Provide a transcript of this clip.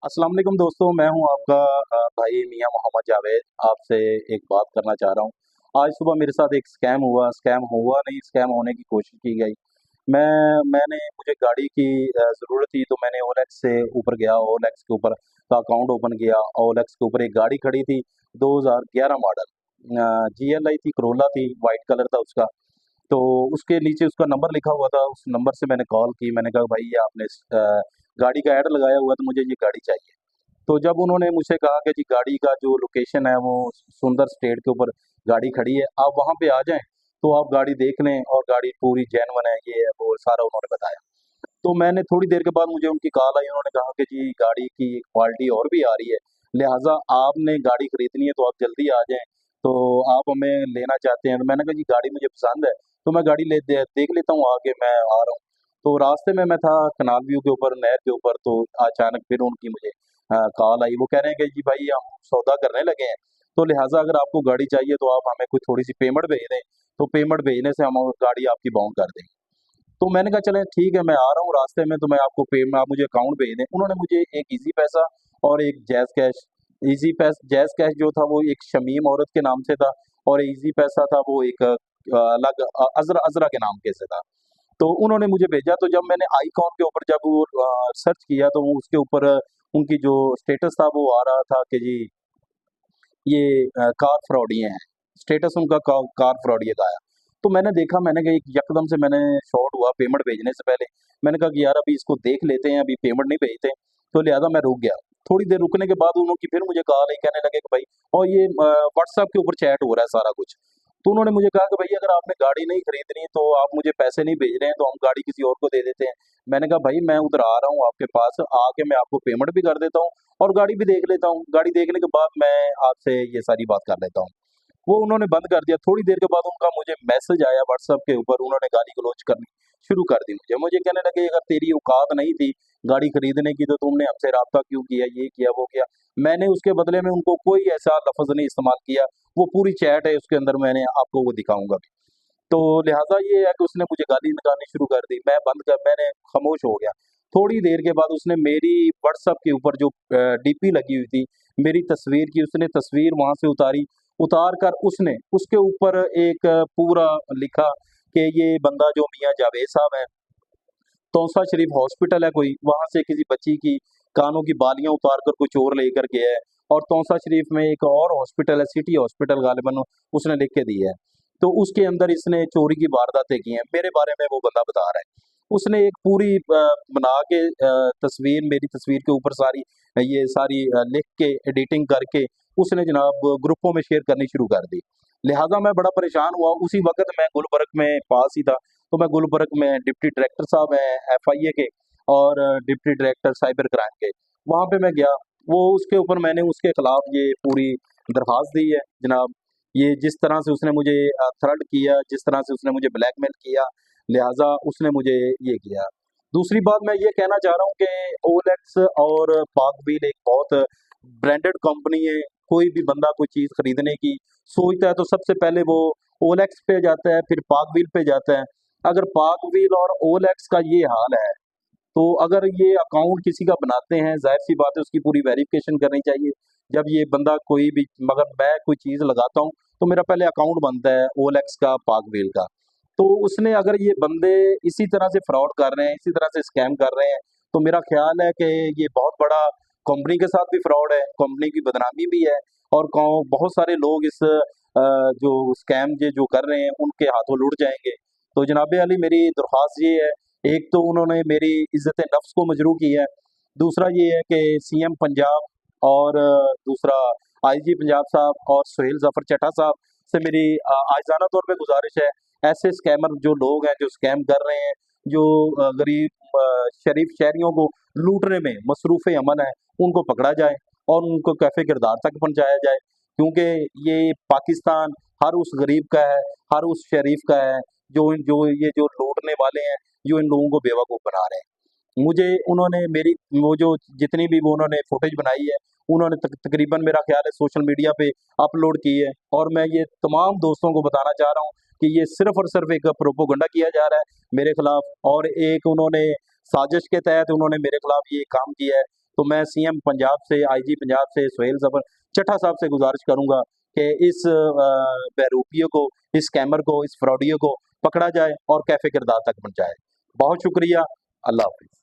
अस्सलाम वालेकुम दोस्तों, मैं हूं आपका भाई मियां मोहम्मद जावेद। आपसे एक बात करना चाह रहा हूं। आज सुबह मेरे साथ एक स्कैम हुआ नहीं, स्कैम होने की कोशिश की गई। मुझे गाड़ी की ज़रूरत थी, तो मैंने ओलेक्स से ऊपर गया, ओलेक्स के ऊपर का अकाउंट ओपन किया। ओलेक्स के ऊपर एक गाड़ी खड़ी थी, 2011 मॉडल जीएलआई थी, करोला थी, वाइट कलर था उसका। तो उसके नीचे उसका नंबर लिखा हुआ था। उस नंबर से मैंने कॉल की, मैंने कहा भाई ये आपने गाड़ी का ऐड लगाया हुआ है, तो मुझे ये गाड़ी चाहिए। तो जब उन्होंने मुझसे कहा कि जी गाड़ी का जो लोकेशन है वो सुंदर स्टेट के ऊपर गाड़ी खड़ी है, आप वहाँ पे आ जाएं, तो आप गाड़ी देख लें और गाड़ी पूरी जेन्युइन है, ये है वो सारा उन्होंने बताया। तो मैंने थोड़ी देर के बाद मुझे उनकी कॉल आई, उन्होंने कहा कि जी गाड़ी की क्वालिटी और भी आ रही है, लिहाजा आपने गाड़ी खरीदनी है तो आप जल्दी आ जाएं। तो आप हमें लेना चाहते हैं? तो मैंने कहा जी गाड़ी मुझे पसंद है, तो मैं गाड़ी देख लेता हूँ, आगे मैं आ रहा हूँ। तो रास्ते में मैं था कनाल व्यू के ऊपर, नहर के ऊपर, तो अचानक फिर उनकी मुझे कॉल आई। वो कह रहे हैं कि जी भाई हम सौदा करने लगे हैं, तो लिहाजा अगर आपको गाड़ी चाहिए तो आप हमें कोई थोड़ी सी पेमेंट भेज दें, तो पेमेंट भेजने से हम गाड़ी आपकी बाउंड कर देंगे। तो मैंने कहा चलें ठीक है, मैं आ रहा हूँ रास्ते में, तो मैं आपको आप मुझे अकाउंट भेज दें। उन्होंने मुझे एक इजी पैसा और एक जैज़ कैश, जैज़ कैश जो था वो एक शमीम औरत के नाम से था, और इजी पैसा था वो एक अलग अजरा अजरा के नाम के से था। तो उन्होंने मुझे भेजा, तो जब मैंने आईकॉन के ऊपर जब वो सर्च किया, तो वो उसके ऊपर उनकी जो स्टेटस था वो आ रहा था कि जी ये कार फ्रॉडिये हैं। स्टेटस उनका कार फ्रॉडिये का आया। तो मैंने देखा, मैंने कहा यकदम से मैंने शॉर्ट हुआ पेमेंट भेजने से पहले। मैंने कहा कि यार अभी इसको देख लेते हैं, अभी पेमेंट नहीं भेजते। तो लिहाजा मैं रुक गया। थोड़ी देर रुकने के बाद उन्होंने फिर मुझे कॉल आई, कहने लगे कि भाई, और ये व्हाट्सएप के ऊपर चैट हो रहा है सारा कुछ। तो उन्होंने मुझे कहा कि भाई अगर आपने गाड़ी नहीं खरीदनी तो आप मुझे पैसे नहीं भेज रहे हैं, तो हम गाड़ी किसी और को दे देते हैं। मैंने कहा भाई मैं उधर आ रहा हूँ आपके पास, आके मैं आपको पेमेंट भी कर देता हूँ और गाड़ी भी देख लेता हूँ। गाड़ी देखने के बाद मैं आपसे ये सारी बात कर लेता हूँ। वो उन्होंने बंद कर दिया। थोड़ी देर के बाद उनका मुझे मैसेज आया व्हाट्सएप के ऊपर, उन्होंने गाली गलौज करनी शुरू कर दी मुझे। मुझे कहने लगे अगर तेरी औकात नहीं थी गाड़ी खरीदने की, तो तुमने हमसे राब्ता क्यों किया, ये किया वो किया। मैंने उसके बदले में उनको कोई ऐसा लफ्ज नहीं इस्तेमाल किया। वो पूरी चैट है उसके अंदर, मैंने आपको वो दिखाऊंगा भी। तो लिहाजा ये है कि उसने मुझे गाली निकालनी शुरू कर दी, मैंने खामोश हो गया। थोड़ी देर के बाद उसने मेरी व्हाट्सएप के ऊपर जो डीपी लगी हुई थी, मेरी तस्वीर की, उसने तस्वीर वहां से उतारी। उतार कर उसने उसके ऊपर एक पूरा लिखा कि ये बंदा जो मियां जावेद साहब है, तौसा शरीफ हॉस्पिटल है कोई, वहां से किसी बच्ची की कानों की बालियां उतार कर कोई चोर लेकर गया है। और तौसा शरीफ में एक और हॉस्पिटल है, सिटी हॉस्पिटल गालिबन, उसने लिख के दी है। तो उसके अंदर इसने चोरी की वारदातें की हैं, मेरे बारे में वो बंदा बता रहा है। उसने एक पूरी बना के तस्वीर, मेरी तस्वीर के ऊपर सारी ये सारी लिख के एडिटिंग करके उसने जनाब ग्रुपों में शेयर करनी शुरू कर दी। लिहाजा मैं बड़ा परेशान हुआ। उसी वक्त मैं गुलबर्ग में पास ही था, तो मैं गुलबर्ग में डिप्टी डायरेक्टर साहब हैं एफआईए के, और डिप्टी डायरेक्टर साइबर क्राइम के, वहां पे मैं गया। वो उसके ऊपर मैंने उसके खिलाफ ये पूरी दरखास्त दी है जनाब। ये जिस तरह से उसने मुझे थ्रेट किया, जिस तरह से उसने मुझे ब्लैकमेल किया, लिहाजा उसने मुझे ये किया। दूसरी बात मैं ये कहना चाह रहा हूँ कि ओलेक्स और पाकवील एक बहुत ब्रांडेड कंपनी है। कोई भी बंदा कोई चीज खरीदने की सोचता है तो सबसे पहले वो ओलेक्स पे जाता है, फिर पाकवील पे जाता है। अगर पाकवील और ओलेक्स का ये हाल है, तो अगर ये अकाउंट किसी का बनाते हैं, जाहिर सी बात है उसकी पूरी वेरिफिकेशन करनी चाहिए। जब ये बंदा कोई भी, मगर मैं कोई चीज लगाता हूँ तो मेरा पहले अकाउंट बनता है ओलेक्स का, पाकवील का। तो उसने, अगर ये बंदे इसी तरह से फ्रॉड कर रहे हैं, इसी तरह से स्कैम कर रहे हैं, तो मेरा ख्याल है कि ये बहुत बड़ा कंपनी के साथ भी फ्रॉड है, कंपनी की बदनामी भी है। और बहुत सारे लोग इस जो स्कैम ये जो कर रहे हैं उनके हाथों लुट जाएंगे। तो जनाबे अली मेरी दरख्वास्त ये है, एक तो उन्होंने मेरी इज्जत नफ्स को मजरू किया है, दूसरा ये है कि सीएम पंजाब और दूसरा आईजी पंजाब साहब और सुहेल जफर चट्टा साहब से मेरी आइजाना तौर पे गुजारिश है, ऐसे स्कैमर जो लोग हैं जो स्कैम कर रहे हैं, जो गरीब शरीफ शहरियों को लूटने में मसरूफ अमल है, उनको पकड़ा जाए और उनको कैफे किरदार तक पहुंचाया जाए। क्योंकि ये पाकिस्तान हर उस गरीब का है, हर उस शरीफ का है, जो जो ये जो लूटने वाले हैं, जो इन लोगों को बेवकूफ़ बना रहे हैं। मुझे उन्होंने मेरी वो जो जितनी भी वो उन्होंने फुटेज बनाई है, उन्होंने तकरीबन मेरा ख्याल है सोशल मीडिया पे अपलोड की है। और मैं ये तमाम दोस्तों को बताना चाह रहा हूँ कि ये सिर्फ और सिर्फ एक प्रोपोगंडा किया जा रहा है मेरे खिलाफ, और एक उन्होंने साजिश के तहत उन्होंने मेरे खिलाफ ये काम किया है। तो मैं सीएम पंजाब से, आईजी पंजाब से सुहेल ज़फ़र चट्टा साहब से गुज़ारिश करूँगा कि इस बहरूपिये को, इस स्कैमर को, इस फ्रॉडिये को पकड़ा जाए और कैफ़े किरदार तक पहुँचाए। बहुत शुक्रिया, अल्लाह हाफ़िज़।